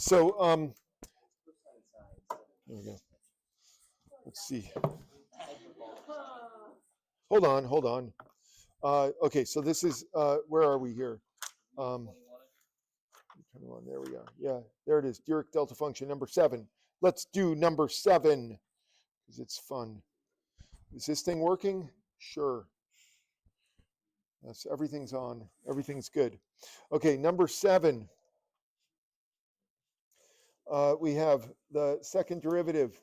So, there we go. Let's see. Hold on. Okay, so this is, where are we here? 21, there we are. Yeah, there it is. Dirac delta function number 7. Let's do number 7 because it's fun. Is this thing working? Sure. Yes, everything's on. Everything's good. Okay, number 7. We have the second derivative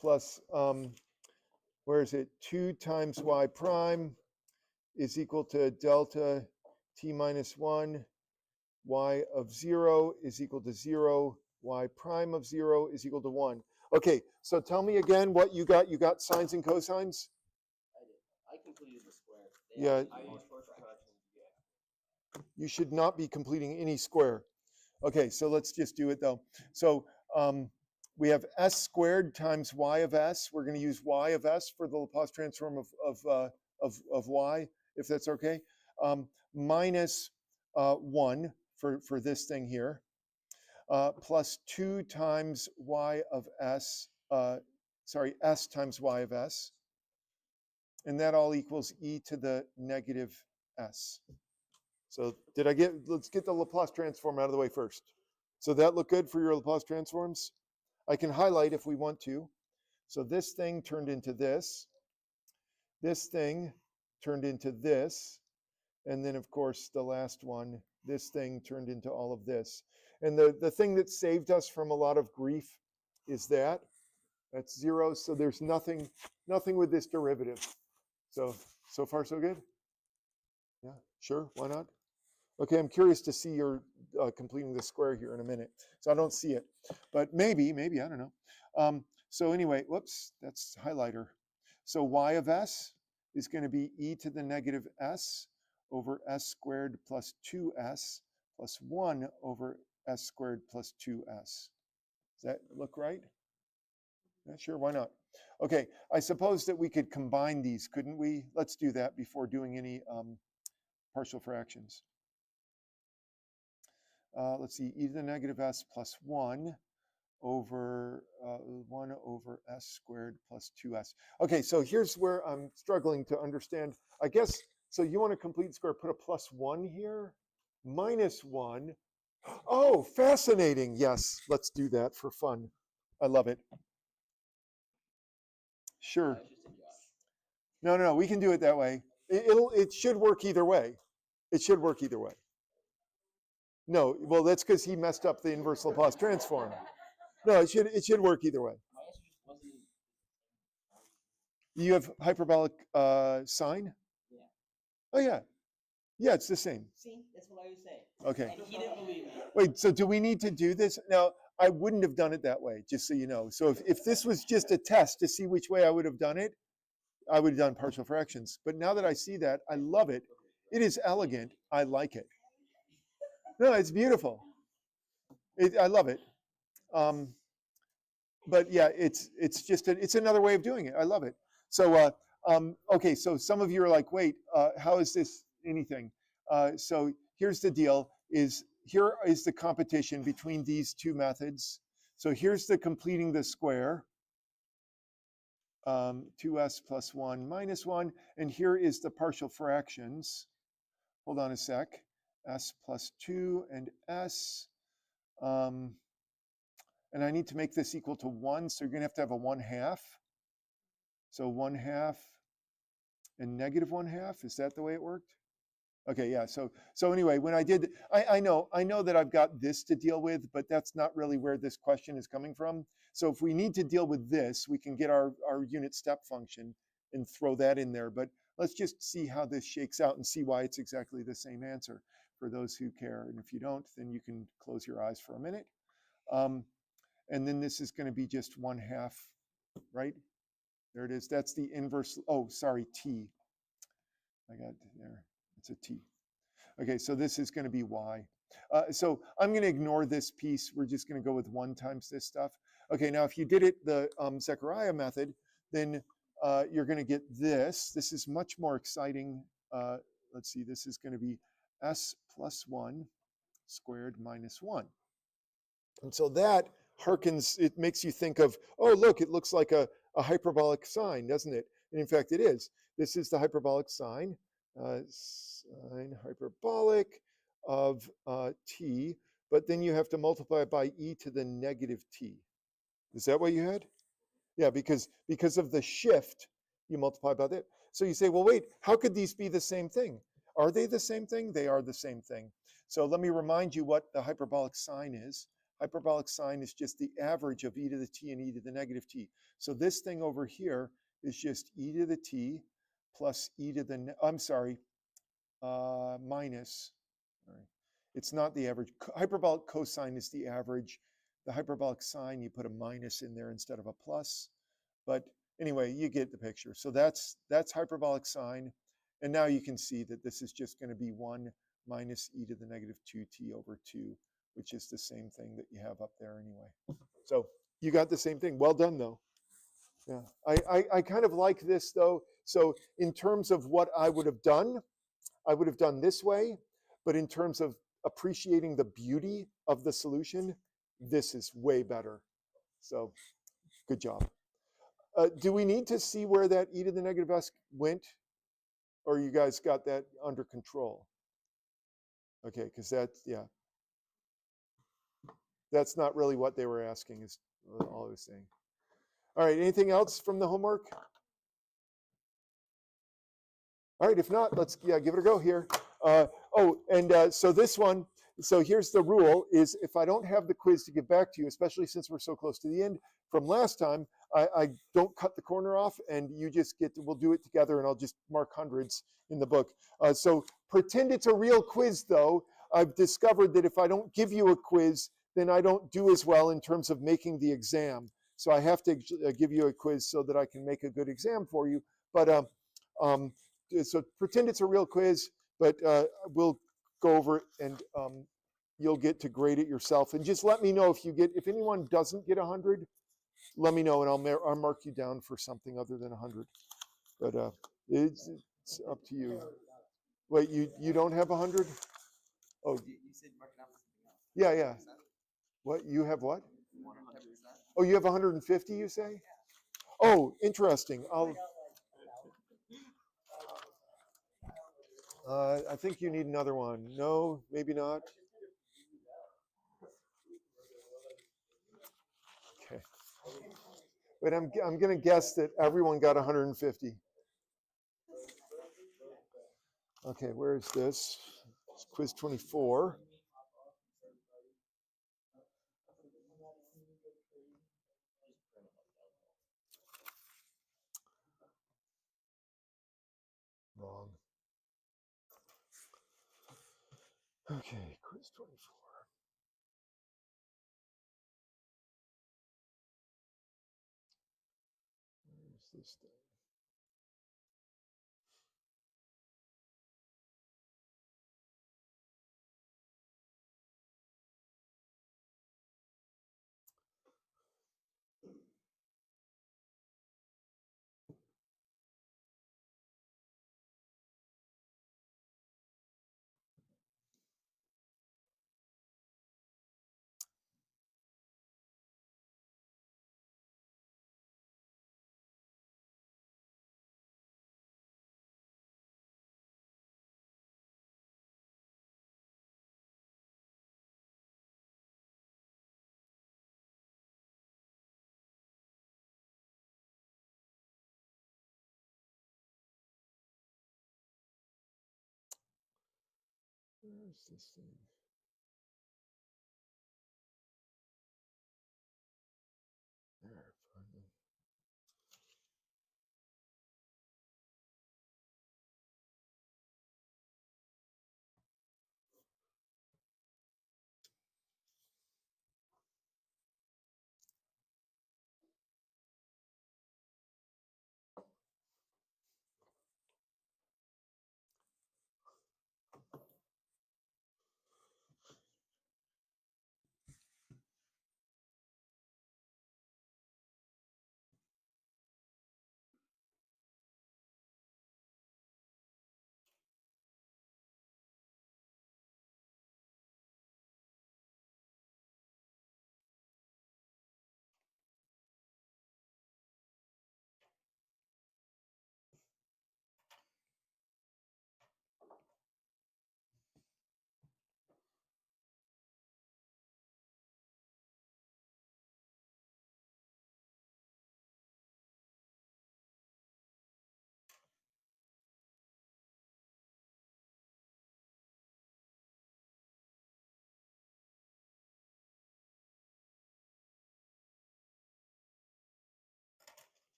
plus, where is it? 2 times y prime is equal to delta t minus 1. Y of 0 is equal to 0. Y prime of 0 is equal to 1. Okay, so tell me again what you got. You got sines and cosines? I did. I completed the square. Yeah. I used partial fractions. Yeah. You should not be completing any square. Okay, so let's just do it though. So we have s squared times y of s. We're going to use y of s for the Laplace transform of y, if that's okay. Minus 1 for this thing here, plus 2 times y of s, s times y of s. And that all equals e to the negative s. So let's get the Laplace transform out of the way first. So that look good for your Laplace transforms? I can highlight if we want to. So this thing turned into this. This thing turned into this. And then, of course, the last one, this thing turned into all of this. And the thing that saved us from a lot of grief is that. That's 0. So there's nothing with this derivative. So far, so good? Yeah, sure. Why not? Okay, I'm curious to see your completing the square here in a minute. So I don't see it, but maybe, I don't know. So anyway, whoops, that's highlighter. So y of s is going to be e to the negative s over s squared plus 2s plus 1 over s squared plus 2s. Does that look right? Yeah, sure, why not? Okay, I suppose that we could combine these, couldn't we? Let's do that before doing any partial fractions. Let's see, e to the negative s plus 1 over 1 over s squared plus 2s. Okay, so here's where I'm struggling to understand. I guess, so you want to complete square, put a plus 1 here, minus 1. Oh, fascinating. Yes, let's do that for fun. I love it. Sure. No, we can do it that way. It should work either way. It should work either way. No, well, that's because he messed up the inverse Laplace transform. No, it should work either way. You have hyperbolic sine? Yeah. Oh, yeah. Yeah, it's the same. See, that's what I was saying. Okay. And he didn't believe me. Wait, so do we need to do this? Now, I wouldn't have done it that way, just so you know. So if this was just a test to see which way I would have done it, I would have done partial fractions. But now that I see that, I love it. It is elegant. I like it. No, it's beautiful. I love it. But yeah, it's another way of doing it. I love it. So okay, so some of you are like, wait, how is this anything? So here's the deal: here is the competition between these two methods. So here's the completing the square, 2s plus 1 minus 1, and here is the partial fractions. Hold on a sec. S plus 2 and s. And I need to make this equal to 1, so you're going to have a 1/2. So 1/2 and negative 1/2. Is that the way it worked? Okay, yeah. So anyway, when I did, I know that I've got this to deal with, but that's not really where this question is coming from. So if we need to deal with this, we can get our unit step function and throw that in there. But let's just see how this shakes out and see why it's exactly the same answer for those who care. And if you don't, then you can close your eyes for a minute. And then this is going to be just 1/2, right? There it is. That's the inverse. Oh, sorry, t. I got there. It's a t. Okay, so this is going to be y. So I'm going to ignore this piece. We're just going to go with 1 times this stuff. Okay, now if you did it the Zechariah method, then you're going to get this. This is much more exciting. Let's see, this is going to be s plus 1. squared minus 1. And so that harkens, it makes you think of, oh, look, it looks like a hyperbolic sign, doesn't it? And in fact, it is. This is the hyperbolic sign, sine hyperbolic of t, but then you have to multiply it by e to the negative t. Is that what you had? Yeah, because of the shift, you multiply by that. So you say, well, wait, how could these be the same thing? Are they the same thing? They are the same thing. So let me remind you what the hyperbolic sign is. Hyperbolic sign is just the average of e to the t and e to the negative t. So this thing over here is just e to the t plus e to the, minus, sorry. It's not the average. Hyperbolic cosine is the average. The hyperbolic sign, you put a minus in there instead of a plus. But anyway, you get the picture. So that's hyperbolic sign. And now you can see that this is just going to be 1 minus e to the negative 2t over 2, which is the same thing that you have up there anyway. So you got the same thing. Well done, though. Yeah, I kind of like this, though. So in terms of what I would have done this way. But in terms of appreciating the beauty of the solution, this is way better. So good job. Do we need to see where that e to the negative s went? Or you guys got that under control? Okay, because that's not really what they were asking, is all I was saying. All right, anything else from the homework? All right, if not, let's give it a go here. So this one, so here's the rule, is if I don't have the quiz to give back to you, especially since we're so close to the end from last time, I don't cut the corner off, and you just we'll do it together, and I'll just mark hundreds in the book. So pretend it's a real quiz, though. I've discovered that if I don't give you a quiz, then I don't do as well in terms of making the exam. So I have to give you a quiz so that I can make a good exam for you. But so pretend it's a real quiz, but we'll go over it, and you'll get to grade it yourself. And just let me know if anyone doesn't get 100, let me know, and I'll mark you down for something other than 100. But it's up to you. Wait, you don't have 100? Oh, You said mark it out for something else. yeah. What, you have what? 100%. Oh, you have 150, you say? Oh, interesting. I think you need another one. No, maybe not. Okay. But I'm going to guess that everyone got 150. Okay, where is this? It's quiz 24. Wrong. Okay, quiz 24. Where's this thing? Where's this thing? There, finally.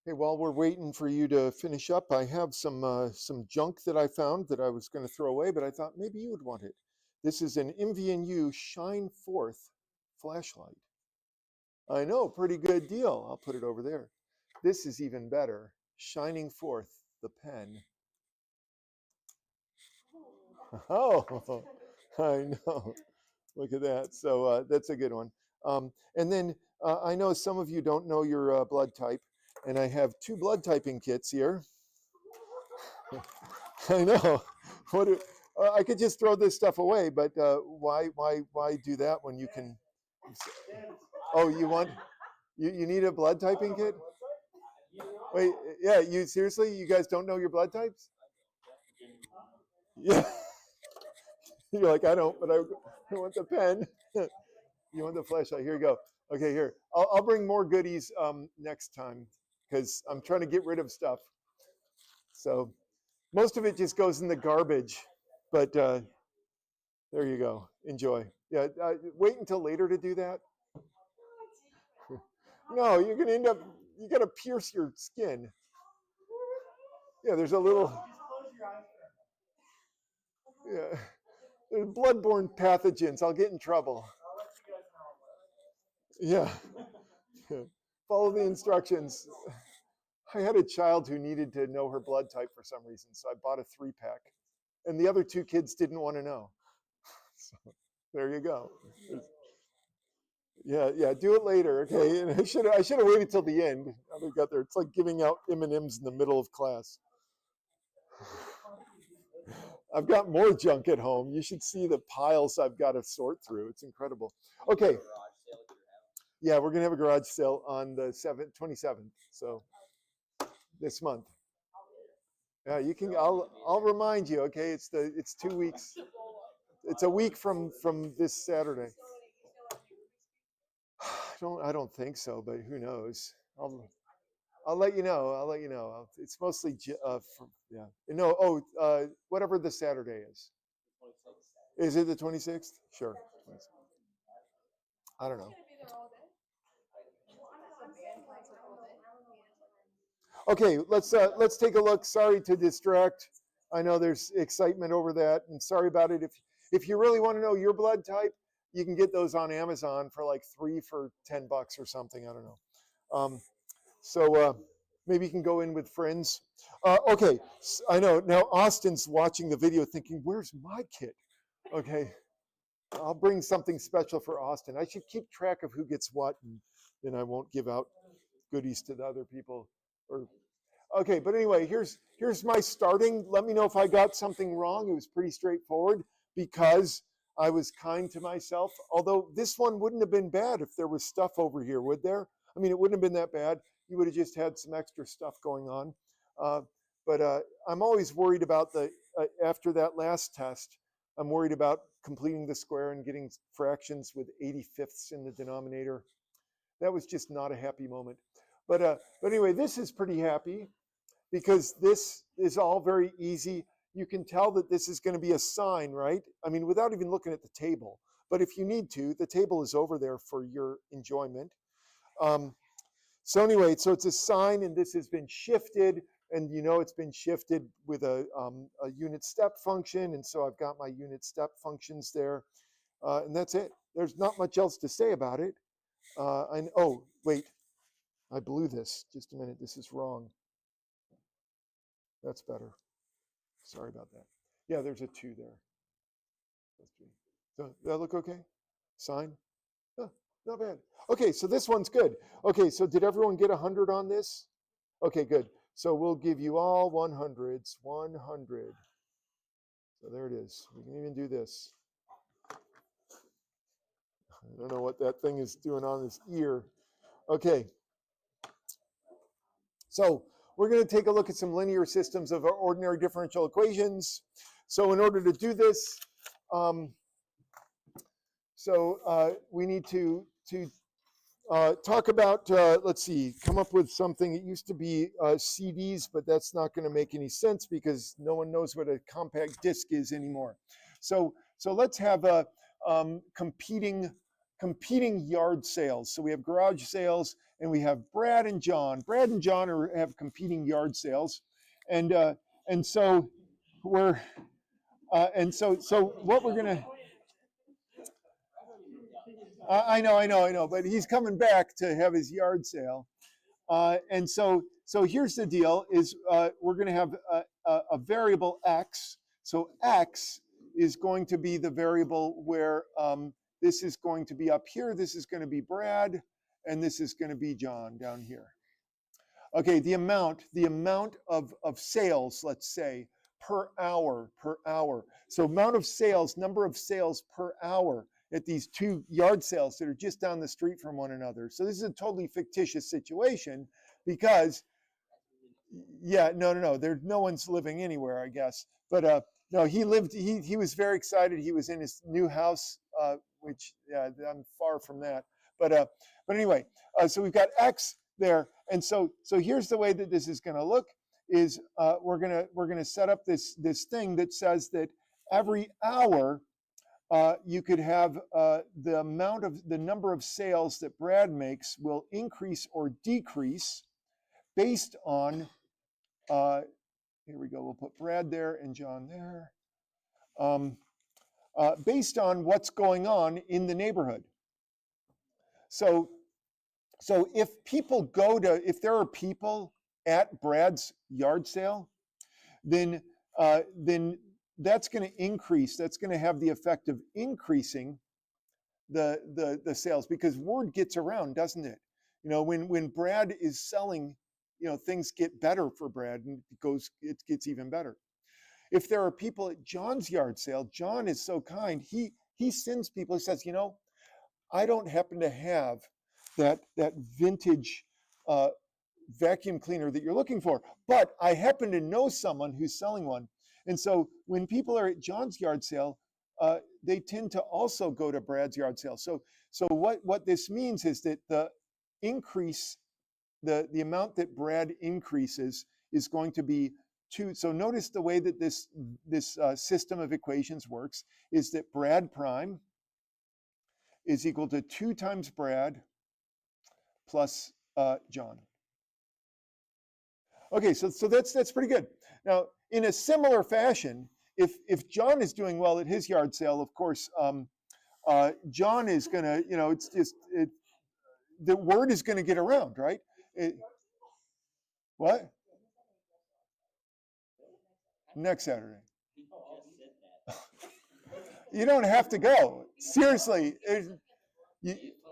Hey, while we're waiting for you to finish up, I have some junk that I found that I was going to throw away, but I thought maybe you would want it. This is an MVNU Shine Forth flashlight. I know, pretty good deal. I'll put it over there. This is even better. Shining Forth, the pen. Oh, I know. Look at that. So that's a good one. And then I know some of you don't know your blood type, and I have 2 blood typing kits here. I know. What? I could just throw this stuff away, but why do that when you can? Oh, you need a blood typing kit? Wait, yeah, you seriously? You guys don't know your blood types? Yeah. You're like, I don't, but I want the pen. You want the flashlight? Here you go. Okay, here. I'll bring more goodies next time because I'm trying to get rid of stuff. So most of it just goes in the garbage, but there you go. Enjoy. Yeah, wait until later to do that. No, you're gonna end up. You gotta pierce your skin. Yeah, there's a little. Yeah, there's bloodborne pathogens. I'll get in trouble. Yeah. Follow the instructions. I had a child who needed to know her blood type for some reason, so I bought a 3-pack, and the other 2 kids didn't want to know. So there you go. Yeah. Do it later, okay? And I should have waited till the end. How they got there? It's like giving out M&Ms in the middle of class. I've got more junk at home. You should see the piles I've got to sort through. It's incredible. Okay. Yeah, we're gonna have a garage sale on the 27th. So this month. Yeah, you can. I'll remind you. Okay, it's 2 weeks. It's a week from this Saturday. I don't think so, but who knows? I'll let you know. I'll let you know. It's mostly yeah. No. Oh, whatever the Saturday is. Is it the 26th? Sure. I don't know. Okay, let's take a look. Sorry to distract. I know there's excitement over that, and sorry about it. If you really want to know your blood type, you can get those on Amazon for like 3 for $10 or something. I don't know. So maybe you can go in with friends. Okay, I know now. Austin's watching the video, thinking, "Where's my kit?" Okay, I'll bring something special for Austin. I should keep track of who gets what, and then I won't give out goodies to the other people. Or okay, but anyway, here's my starting. Let me know if I got something wrong. It was pretty straightforward because I was kind to myself. Although this one wouldn't have been bad if there was stuff over here, would there? I mean, it wouldn't have been that bad. You would have just had some extra stuff going on. But I'm always worried about after that last test, I'm worried about completing the square and getting fractions with 85ths in the denominator. That was just not a happy moment. But anyway, this is pretty happy because this is all very easy. You can tell that this is going to be a sine, right? I mean, without even looking at the table. But if you need to, the table is over there for your enjoyment. So anyway, so it's a sine, and this has been shifted, and you know it's been shifted with a unit step function, and so I've got my unit step functions there, and that's it. There's not much else to say about it. Oh, wait, I blew this. Just a minute, this is wrong. That's better. Sorry about that. Yeah, there's a 2 there. That's 3. So, does that look okay? Sine? Oh, not bad. Okay, so this one's good. Okay, so did everyone get 100 on this? Okay, good. So we'll give you all 100s, 100. So there it is. We can even do this. I don't know what that thing is doing on his ear. Okay. So we're going to take a look at some linear systems of our ordinary differential equations. So in order to do this, we need to talk about, let's see, come up with something. It used to be CDs, but that's not going to make any sense because no one knows what a compact disc is anymore. So let's have a competing competing yard sales. So we have garage sales, and we have Brad and John. Brad and John have competing yard sales, and so we're so what we're gonna. I know, but he's coming back to have his yard sale, and so here's the deal: is we're going to have a variable x. So x is going to be the variable where this is going to be up here. This is going to be Brad, and this is going to be John down here. Okay, the amount of sales, let's say, per hour. So amount of sales, number of sales per hour at these two yard sales that are just down the street from one another. So this is a totally fictitious situation because, yeah, no, there's no one's living anywhere, I guess. But no, he was very excited. He was in his new house, which, yeah, I'm far from that. But anyway, so we've got X there. And so here's the way that this is going to look is we're gonna set up this thing that says that every hour you could have the number of sales that Brad makes will increase or decrease based on here we go, we'll put Brad there and John there, based on what's going on in the neighborhood. So if there are people at Brad's yard sale, then that's going to increase. That's going to have the effect of increasing the sales because word gets around, doesn't it? You know, when Brad is selling, you know, things get better for Brad and it gets even better. If there are people at John's yard sale, John is so kind. He sends people. He says, you know, I don't happen to have that vintage vacuum cleaner that you're looking for, but I happen to know someone who's selling one. And so when people are at John's yard sale, they tend to also go to Brad's yard sale. So what this means is that the increase, the amount that Brad increases is going to be 2. So notice the way that this system of equations works is that Brad prime is equal to 2 times Brad plus John. Okay, so that's pretty good. Now, in a similar fashion, if John is doing well at his yard sale, of course, John is going to, you know, the word is going to get around, right? What? Next Saturday. You don't have to go. Seriously.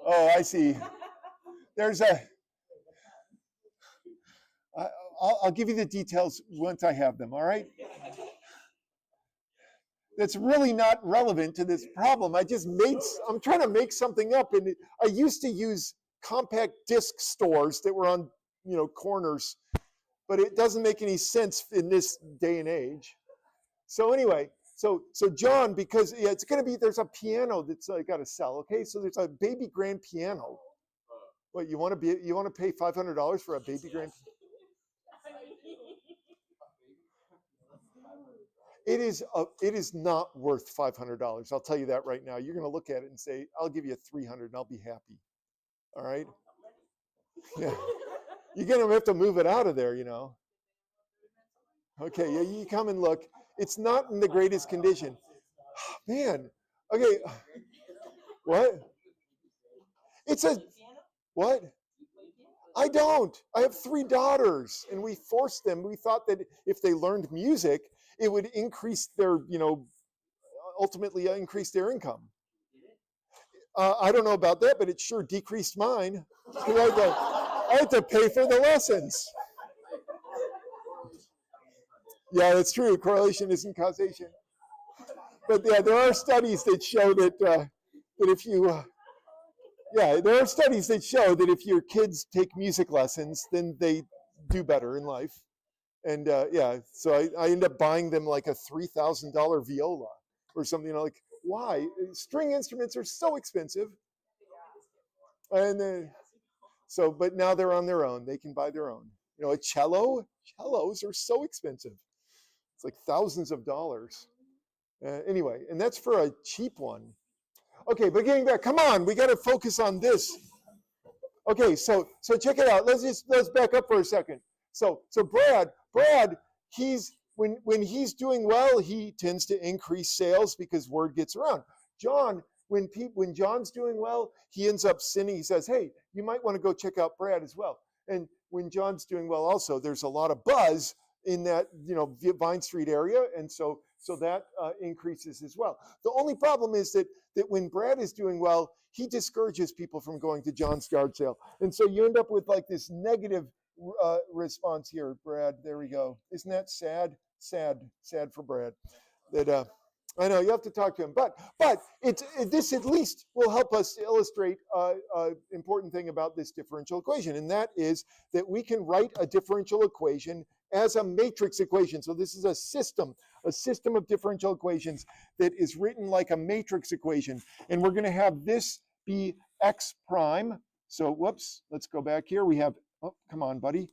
Oh, I see. There's I'll give you the details once I have them, all right? That's really not relevant to this problem. I'm trying to make something up, and I used to use compact disc stores that were on, you know, corners, but it doesn't make any sense in this day and age. So anyway, so John, because it's going to be, there's a piano that's got to sell, okay? So there's a baby grand piano. What, you want to pay $500 for a baby grand? It is not worth $500. I'll tell you that right now. You're going to look at it and say, "I'll give you $300 and I'll be happy." All right? Yeah. You're going to have to move it out of there, you know. Okay, yeah, you come and look. It's not in the greatest condition. Man. Okay. What? What? I don't. I have 3 daughters, and we forced them. We thought that if they learned music, it would increase their, you know, ultimately increase their income. I don't know about that, but it sure decreased mine. I had to pay for the lessons. Yeah, that's true. Correlation isn't causation. But yeah, there are studies that show that if you there are studies that show that if your kids take music lessons, then they do better in life. And so I end up buying them like a $3,000 viola or something. You know, like, why? String instruments are so expensive. And then, but now they're on their own. They can buy their own. You know, cellos are so expensive. It's like thousands of dollars. Anyway, and that's for a cheap one. Okay, but getting back, come on, we got to focus on this. Okay, so check it out. Let's back up for a second. So Brad, he's when he's doing well, he tends to increase sales because word gets around. John, when John's doing well, he ends up sending. He says, "Hey, you might want to go check out Brad as well." And when John's doing well, also there's a lot of buzz in that Vine Street area, and so that increases as well. The only problem is that when Brad is doing well, he discourages people from going to John's yard sale, and so you end up with like this negative response here. Brad, there we go. Isn't that sad? Sad for Brad. That I know you have to talk to him, but this at least will help us illustrate important thing about this differential equation, and that is that we can write a differential equation as a matrix equation. So this is a system of differential equations that is written like a matrix equation, and we're going to have this be x prime. So whoops, let's go back here. We have, oh, come on, buddy.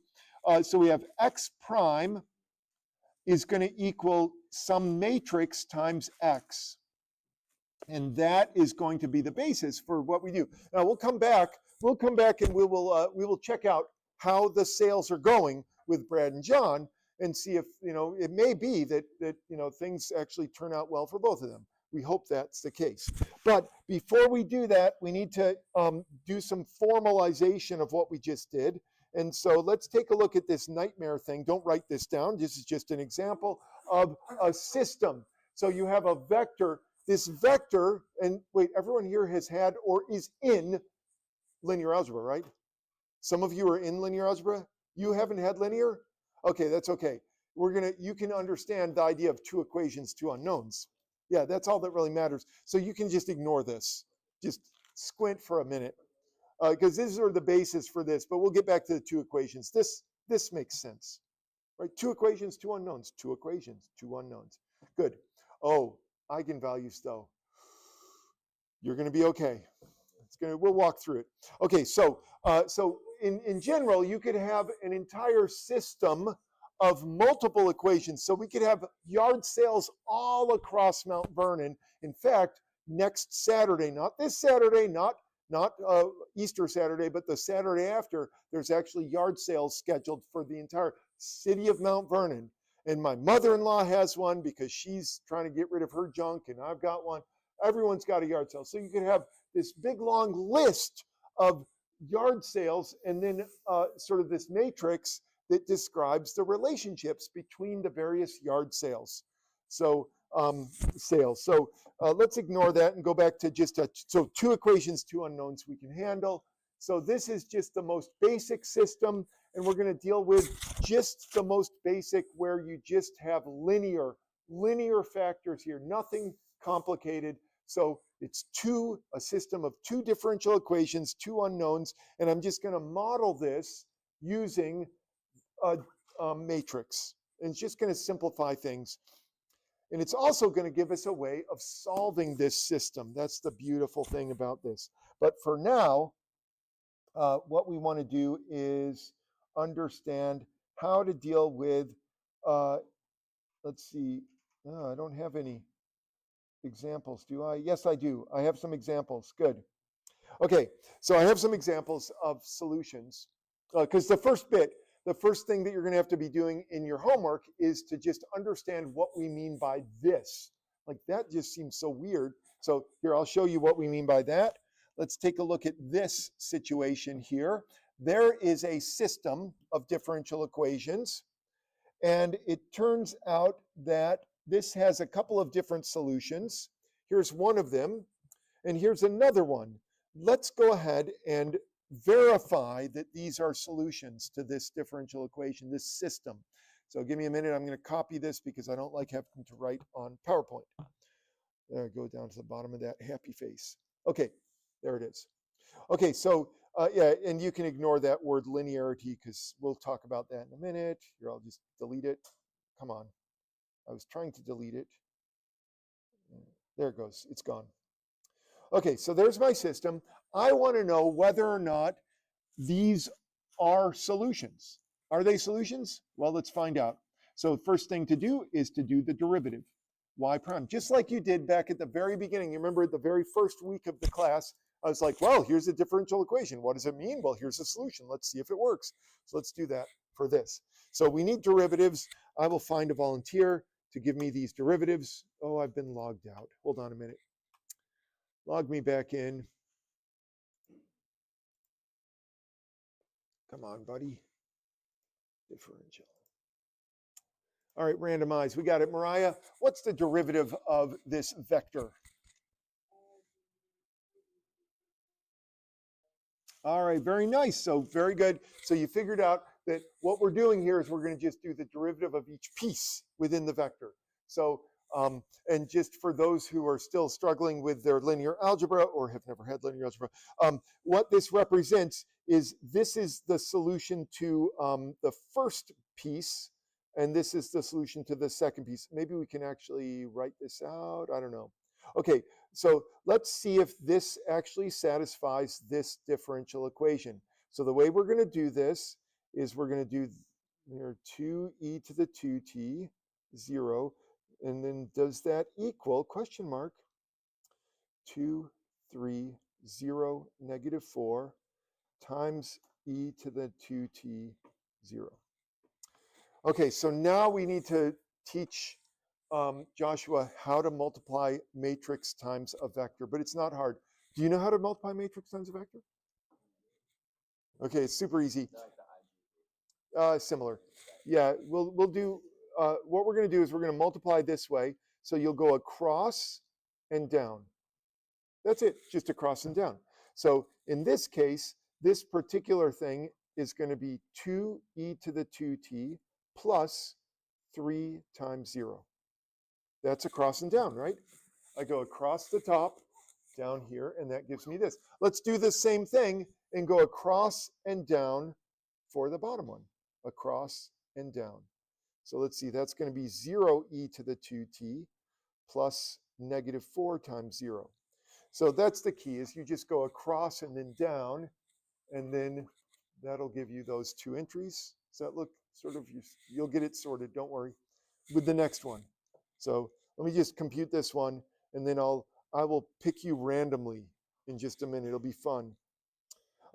So we have x prime is going to equal some matrix times x. And that is going to be the basis for what we do. Now we'll come back and we will check out how the sales are going with Brad and John and see if, it may be that things actually turn out well for both of them. We hope that's the case. But before we do that, we need to do some formalization of what we just did. And so let's take a look at this nightmare thing. Don't write this down. This is just an example of a system. So you have a vector. This vector, and wait, everyone here has had or is in linear algebra, right? Some of you are in linear algebra. You haven't had linear? Okay, that's okay. You can understand the idea of two equations, two unknowns. Yeah, that's all that really matters. So you can just ignore this. Just squint for a minute. Because these are the basis for this, but we'll get back to the two equations. This makes sense, right? Two equations, two unknowns. Two equations, two unknowns. Good. Oh, eigenvalues though. You're going to be okay. We'll walk through it. Okay, so in general, you could have an entire system of multiple equations. So we could have yard sales all across Mount Vernon. In fact, next Saturday, not this Saturday, not Easter Saturday, but the Saturday after, there's actually yard sales scheduled for the entire city of Mount Vernon. And my mother-in-law has one because she's trying to get rid of her junk, and I've got one. Everyone's got a yard sale. So you could have this big, long list of yard sales and then sort of this matrix that describes the relationships between the various yard sales. So sales. So let's ignore that and go back to just so two equations, two unknowns we can handle. So this is just the most basic system, and we're going to deal with just the most basic where you just have linear factors here, nothing complicated. So it's a system of two differential equations, two unknowns, and I'm just going to model this using a matrix. And it's just going to simplify things. And it's also going to give us a way of solving this system. That's the beautiful thing about this. But for now, what we want to do is understand how to deal with, let's see, I don't have any examples, do I? Yes, I do. I have some examples. Good. Okay, so I have some examples of solutions. Because the first thing that you're going to have to be doing in your homework is to just understand what we mean by this. Like that just seems so weird. So here, I'll show you what we mean by that. Let's take a look at this situation here. There is a system of differential equations, and it turns out that this has a couple of different solutions. Here's one of them, and here's another one. Let's go ahead and verify that these are solutions to this differential equation, this system. So give me a minute. I'm going to copy this because I don't like having to write on PowerPoint. There, go down to the bottom of that happy face. Okay, there it is. Okay, so yeah, and you can ignore that word linearity because we'll talk about that in a minute. Here, I'll just delete it. Come on. I was trying to delete it. There it goes. It's gone. Okay, so there's my system. I want to know whether or not these are solutions. Are they solutions? Well, let's find out. So first thing to do is to do the derivative. y prime, just like you did back at the very beginning. You remember at the very first week of the class, I was like, well, here's a differential equation. What does it mean? Well, here's a solution. Let's see if it works. So let's do that for this. So we need derivatives. I will find a volunteer to give me these derivatives. Oh, I've been logged out. Hold on a minute. Log me back in. Come on, buddy. Differential. All right, randomize. We got it. Mariah, what's the derivative of this vector? All right, very nice. So very good. So you figured out that what we're doing here is we're going to just do the derivative of each piece within the vector. So, and just for those who are still struggling with their linear algebra or have never had linear algebra, what this represents is this is the solution to the first piece, and this is the solution to the second piece. Maybe we can actually write this out. I don't know. Okay, so let's see if this actually satisfies this differential equation. So the way we're going to do this is we're going to do here 2e to the 2t, 0, and then does that equal, question mark, 2, 3, 0, negative 4 times e to the 2t, 0. Okay, so now we need to teach Joshua how to multiply matrix times a vector, but it's not hard. Do you know how to multiply matrix times a vector? Okay, it's super easy. Similar. Yeah, we'll do, what we're going to do is we're going to multiply this way. So you'll go across and down. That's it, just across and down. So in this case, this particular thing is going to be 2e to the 2t plus 3 times 0. That's across and down, right? I go across the top, down here, and that gives me this. Let's do the same thing and go across and down for the bottom one. Across and down. So let's see, that's going to be 0e to the 2t plus negative 4 times 0. So that's the key, is you just go across and then down, and then that'll give you those two entries. Does that look sort of, you'll get it sorted, don't worry, with the next one. So let me just compute this one, and then I will pick you randomly in just a minute. It'll be fun.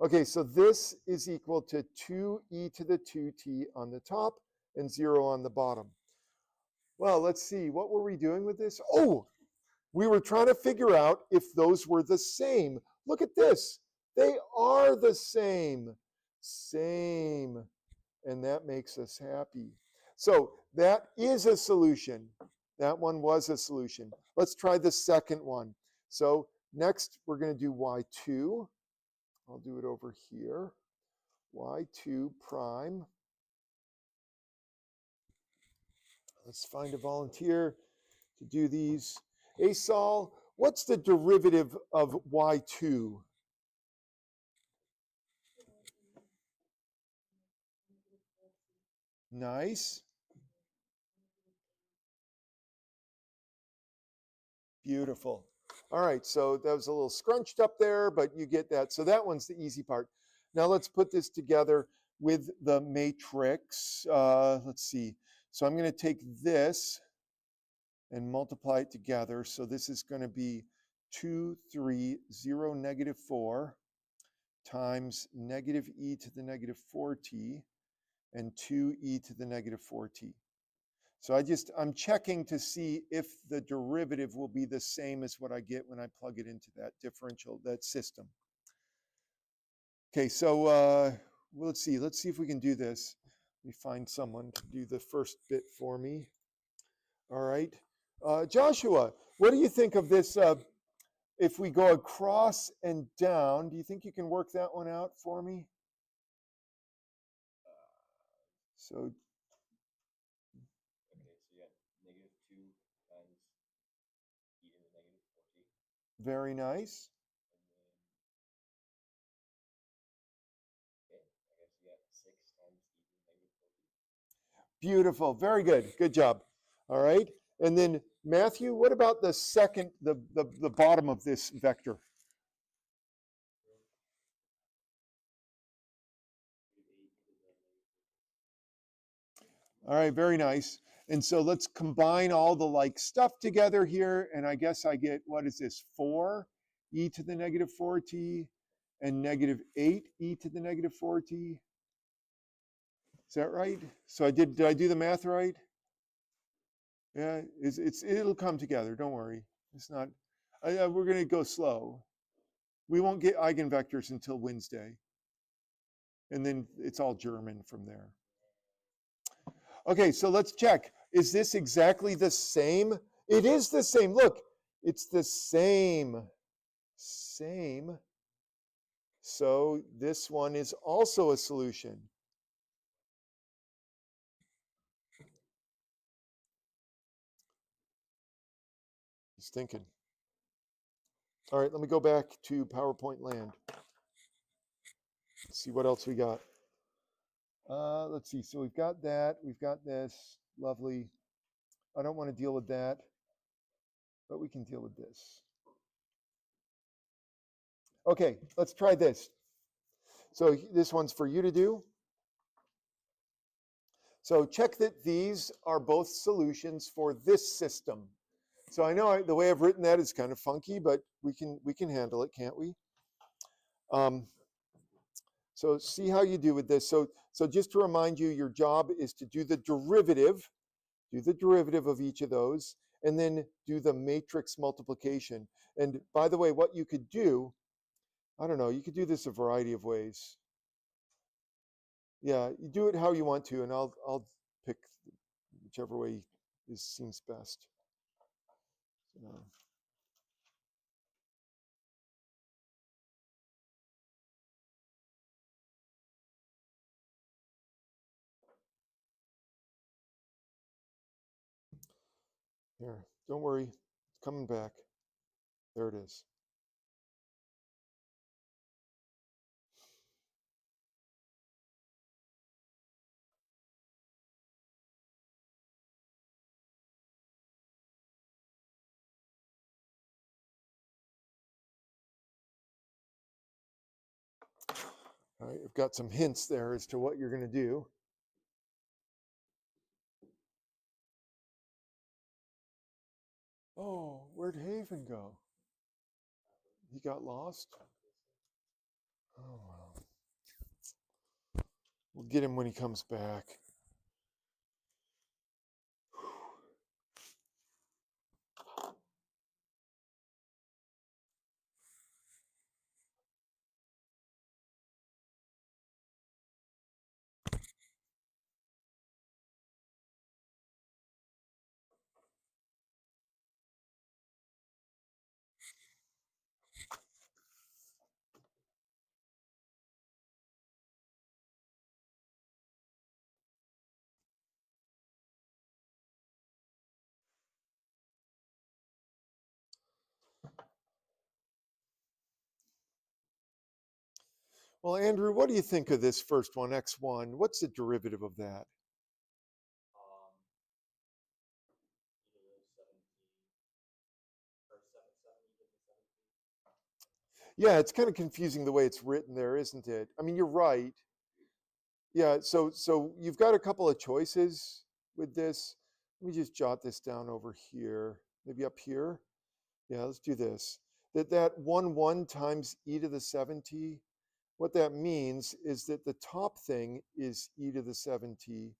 Okay, so this is equal to 2e to the 2t on the top and 0 on the bottom. Well, let's see. What were we doing with this? Oh, we were trying to figure out if those were the same. Look at this. They are the same. Same. And that makes us happy. So that is a solution. That one was a solution. Let's try the second one. So next, we're going to do y2. I'll do it over here. y2 prime. Let's find a volunteer to do these. Asal, what's the derivative of y2? Nice. Beautiful. All right, so that was a little scrunched up there, but you get that. So that one's the easy part. Now let's put this together with the matrix. Let's see. So I'm going to take this and multiply it together. So this is going to be 2, 3, 0, negative 4 times negative e to the negative 4t and 2e to the negative 4t. So I'm checking to see if the derivative will be the same as what I get when I plug it into that differential, that system. Okay, so let's see if we can do this. Let me find someone to do the first bit for me. All right. Joshua, what do you think of this? If we go across and down, do you think you can work that one out for me? So, Okay, so you got negative 2 times e to the negative 4t. very nice. And then, okay, I guess you got 6 times e to the negative 4t. Beautiful. Very good. Good job. All right. And then Matthew, what about the second, the bottom of this vector? All right, very nice. And so let's combine all the like stuff together here. And I guess I get, what is this, 4 e to the negative 4t and negative 8 e to the negative 4t. Is that right? So did I do the math right? Yeah, it'll come together. Don't worry. It's not, we're going to go slow. We won't get eigenvectors until Wednesday. And then it's all German from there. Okay, so let's check. Is this exactly the same? It is the same. Look, it's the same. Same. So this one is also a solution. He's thinking. All right, let me go back to PowerPoint land. See what else we got. Let's see. So we've got that. We've got this. Lovely. I don't want to deal with that, but we can deal with this. Okay, let's try this. So this one's for you to do. So check that these are both solutions for this system. So I know the way I've written that is kind of funky, but we can handle it, can't we? So see how you do with this. So just to remind you, your job is to do the derivative of each of those, and then do the matrix multiplication. And by the way, what you could do, I don't know, you could do this a variety of ways. Yeah, you do it how you want to, and I'll pick whichever way seems best. Here, don't worry, it's coming back. There it is. All right, I've got some hints there as to what you're going to do. Oh, where'd Haven go? He got lost? Oh, well. We'll get him when he comes back. Well, Andrew, what do you think of this first one, x1? What's the derivative of that? Yeah, it's kind of confusing the way it's written there, isn't it? I mean, you're right. Yeah, so you've got a couple of choices with this. Let me just jot this down over here, maybe up here. Yeah, let's do this. That 1 times e to the 7t, what that means is that the top thing is e to the 7t,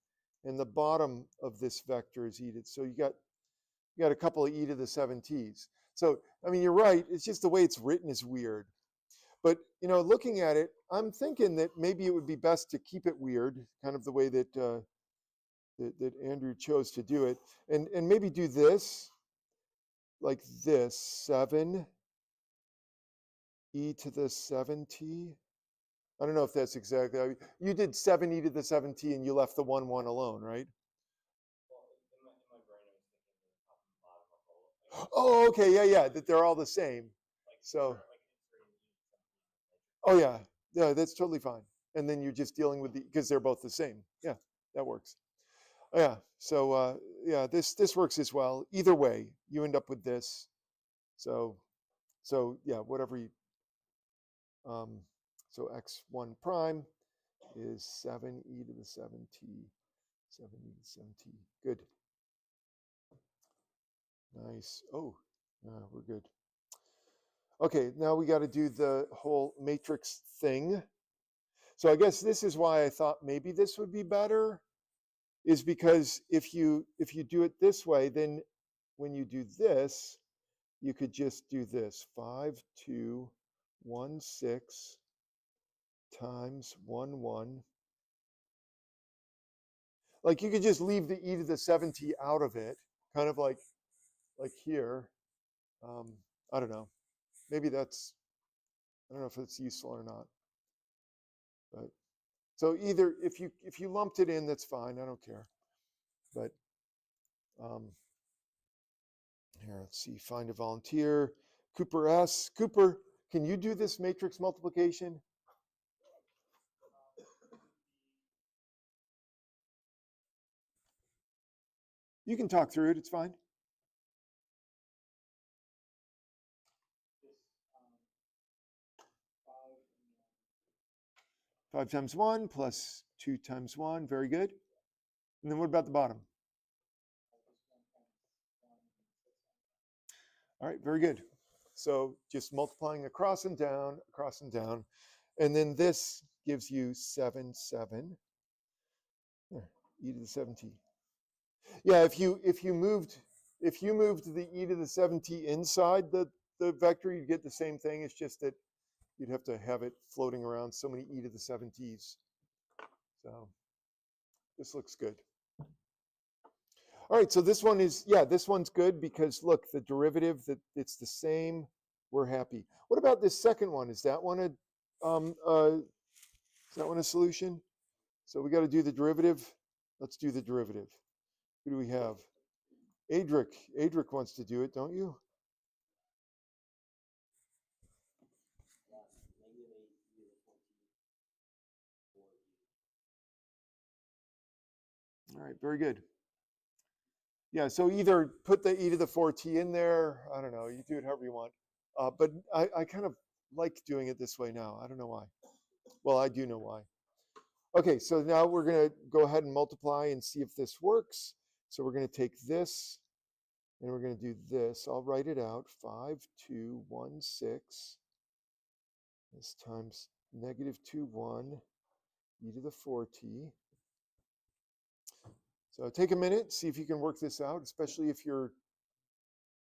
and the bottom of this vector is e to, so you got a couple of e to the 7t's. So, I mean, you're right, it's just the way it's written is weird. But, you know, looking at it, I'm thinking that maybe it would be best to keep it weird, kind of the way that that Andrew chose to do it, and maybe do this, like this, 7 e to the 7t. I don't know if that's exactly, you did 7 e to the 7t and you left the 1 alone, right? Oh, okay, yeah, that they're all the same. So, oh yeah, that's totally fine. And then you're just dealing with because they're both the same. Yeah, that works. Yeah, so yeah, this works as well. Either way, you end up with this. So yeah, whatever you, so x1 prime is 7 e to the 7t, 7 e to the 7t. Good. Nice. Oh, we're good. Okay, now we got to do the whole matrix thing. So I guess this is why I thought maybe this would be better, is because if you do it this way, then when you do this, you could just do this 5, 2, 1, 6 times 1, 1. Like you could just leave the e to the 7t out of it, kind of like here. I don't know. Maybe that's, I don't know if it's useful or not. But so either if you lumped it in, that's fine. I don't care. But here, let's see. Find a volunteer. Cooper S. Cooper, can you do this matrix multiplication? You can talk through it. It's fine. 5 times 1 plus 2 times 1. Very good. And then what about the bottom? All right, very good. So just multiplying across and down, across and down. And then this gives you 7, 7. There, e to the 7t. Yeah, if you moved the e to the 7t inside the vector, you'd get the same thing. It's just that you'd have to have it floating around so many e to the 7t's. So this looks good. All right, so this one is, yeah, this one's good because look, the derivative, that it's the same. We're happy. What about this second one? Is that one a solution? So we got to do the derivative. Let's do the derivative. Who do we have? Adric. Adric wants to do it, don't you? All right, very good. Yeah, so either put the e to the 4t in there. I don't know. You do it however you want. But I kind of like doing it this way now. I don't know why. Well, I do know why. Okay, so now we're going to go ahead and multiply and see if this works. So we're going to take this and we're going to do this. I'll write it out. 5, 2, 1, 6. This times negative 2, 1, e to the 4t. So take a minute, see if you can work this out, especially if you're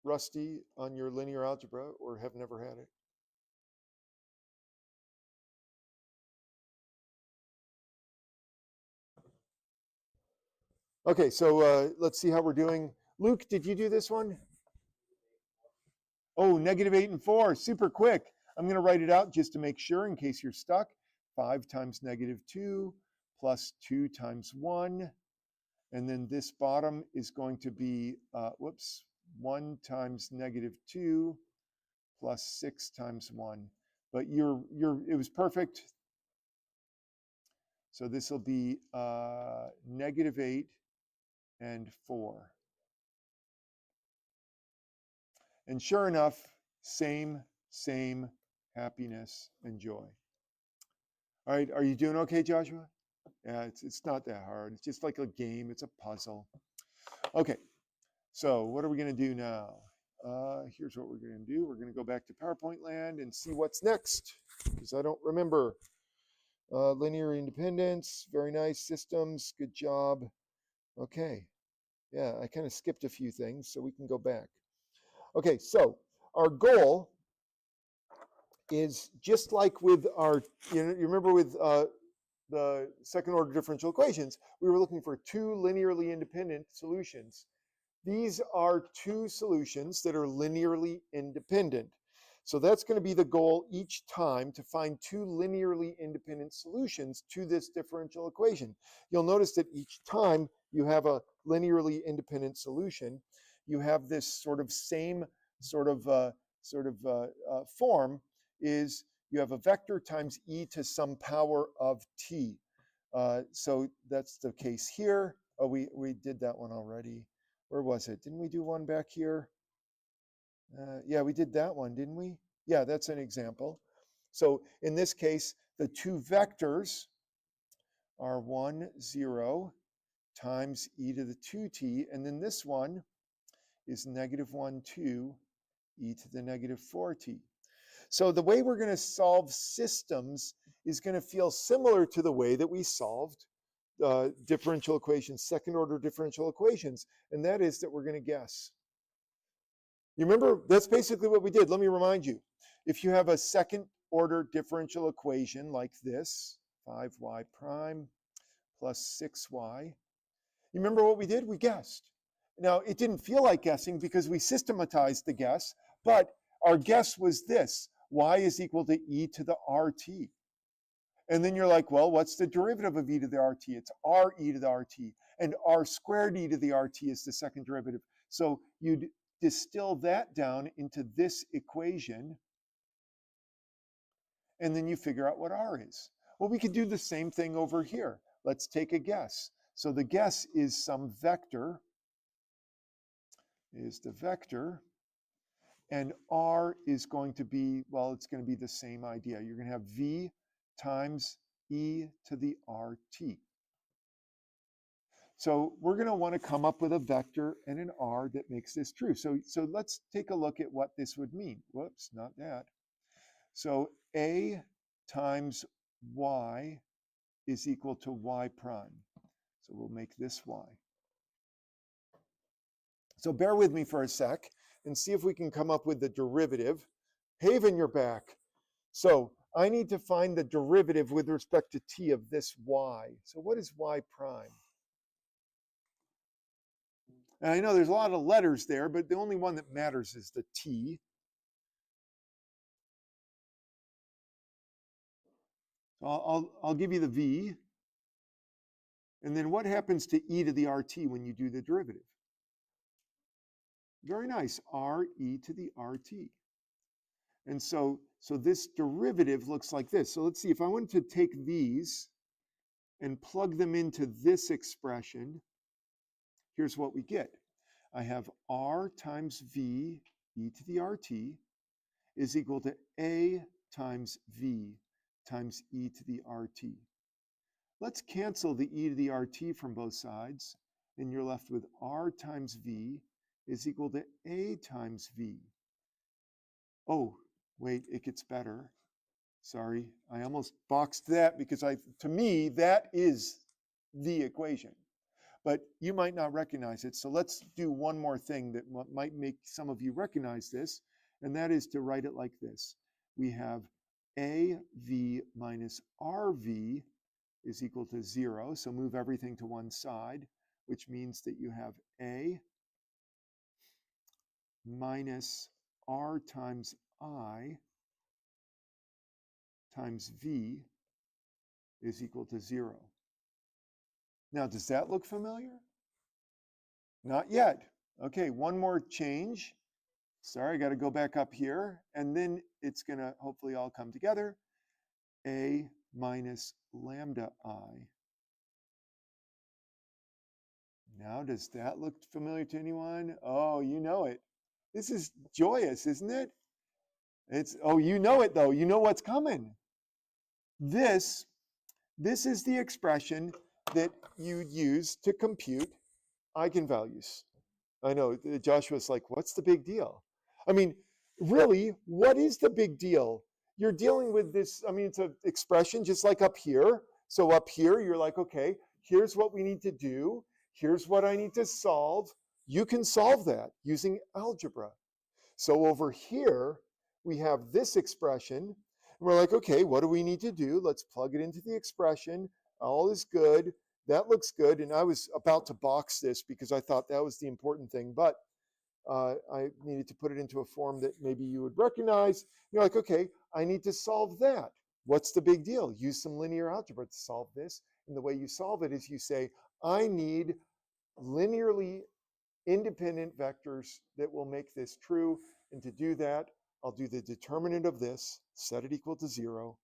rusty on your linear algebra or have never had it. Okay, so let's see how we're doing. Luke, did you do this one? Oh, negative 8 and 4, super quick. I'm going to write it out just to make sure in case you're stuck. 5 times negative 2 plus 2 times 1. And then this bottom is going to be, 1 times negative 2 plus 6 times 1. But it was perfect. So this will be negative 8 and 4. And sure enough, same happiness and joy. All right, are you doing okay, Joshua? Yeah, it's not that hard. It's just like a game. It's a puzzle. Okay, so what are we going to do now? Here's what we're going to do. We're going to go back to PowerPoint land and see what's next, because I don't remember. Linear independence, very nice. Systems, good job. Okay, yeah, I kind of skipped a few things, so we can go back. Okay, so our goal is just like with our, you remember with the second order differential equations, we were looking for 2 linearly independent solutions. These are 2 solutions that are linearly independent. So that's going to be the goal each time, to find 2 linearly independent solutions to this differential equation. You'll notice that each time you have a linearly independent solution, you have this sort of same form, is you have a vector times e to some power of t. So that's the case here. Oh, we did that one already. Where was it? Didn't we do one back here? Yeah, we did that one, didn't we? Yeah, that's an example. So in this case, the 2 vectors are 1, 0 times e to the 2t. And then this one is -1, 2, e to the -4t. So the way we're going to solve systems is going to feel similar to the way that we solved differential equations, second order differential equations, and that is that we're going to guess. You remember, that's basically what we did. Let me remind you. If you have a second order differential equation like this, 5y prime plus 6y, you remember what we did? We guessed. Now, it didn't feel like guessing because we systematized the guess, but our guess was this: y is equal to e to the rt. And then you're like, well, what's the derivative of e to the rt? It's r e to the rt. And r squared e to the rt is the second derivative. So you'd distill that down into this equation, and then you figure out what r is. Well, we could do the same thing over here. Let's take a guess. So the guess is some vector, is the vector, and r is going to be, well, it's going to be the same idea. You're going to have v times e to the rt. So we're going to want to come up with a vector and an r that makes this true. So let's take a look at what this would mean. Whoops, not that. So a times y is equal to y prime. So we'll make this y. So bear with me for a sec and see if we can come up with the derivative. Haven, you're back. So I need to find the derivative with respect to t of this y. So what is y prime? And I know there's a lot of letters there, but the only one that matters is the t. So I'll give you the v. And then what happens to e to the rt when you do the derivative? Very nice, r e to the rt. And so this derivative looks like this. So let's see, if I wanted to take these and plug them into this expression, here's what we get. I have r times v e to the rt is equal to a times v times e to the rt. Let's cancel the e to the rt from both sides, and you're left with r times v is equal to a times v. Oh, wait, it gets better. Sorry, I almost boxed that because to me, that is the equation. But you might not recognize it. So let's do one more thing that might make some of you recognize this, and that is to write it like this. We have AV minus RV is equal to 0. So move everything to one side, which means that you have A minus R times I times V is equal to 0. Now, does that look familiar? Not yet. Okay, one more change. Sorry, I got to go back up here. And then it's going to hopefully all come together. A minus lambda I. Now, does that look familiar to anyone? Oh, you know it. This is joyous, isn't it? Oh, you know it, though. You know what's coming. This is the expression that you'd use to compute eigenvalues. I know, Joshua's like, what's the big deal? I mean, really, what is the big deal? You're dealing with this, I mean, it's an expression just like up here. So up here, you're like, okay, here's what we need to do. Here's what I need to solve. You can solve that using algebra. So over here, we have this expression. And we're like, okay, what do we need to do? Let's plug it into the expression. All is good. That looks good. And I was about to box this because I thought that was the important thing. But I needed to put it into a form that maybe you would recognize. You're like, okay, I need to solve that. What's the big deal? Use some linear algebra to solve this. And the way you solve it is you say, I need linearly independent vectors that will make this true. And to do that, I'll do the determinant of this, set it equal to 0.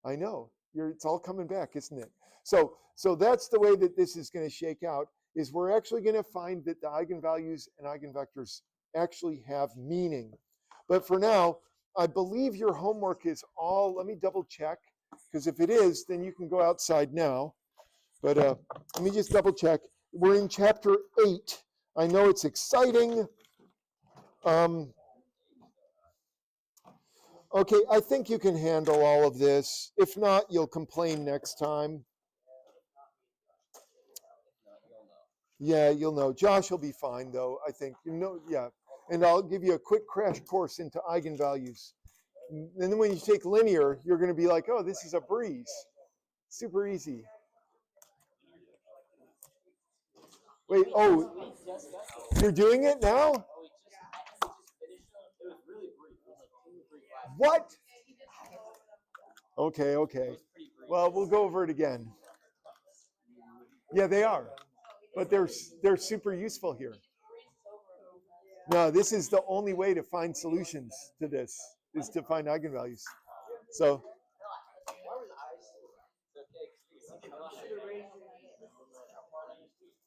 I know, it's all coming back, isn't it? So that's the way that this is going to shake out, is we're actually going to find that the eigenvalues and eigenvectors actually have meaning. But for now, I believe your homework is all, let me double check, because if it is, then you can go outside now. But let me just double check. We're in chapter 8. I know it's exciting. Okay, I think you can handle all of this. If not, you'll complain next time. Yeah, you'll know. Josh will be fine though, I think. You know, yeah. And I'll give you a quick crash course into eigenvalues. And then when you take linear, you're going to be like, oh, this is a breeze. Super easy. Wait, oh, you're doing it now? What? Okay, okay. Well, we'll go over it again. Yeah, they are. But they're super useful here. No, this is the only way to find solutions to this, is to find eigenvalues. So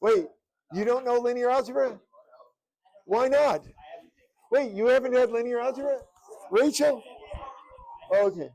wait, you don't know linear algebra? Why not? Wait, you haven't had linear algebra? Rachel? Okay.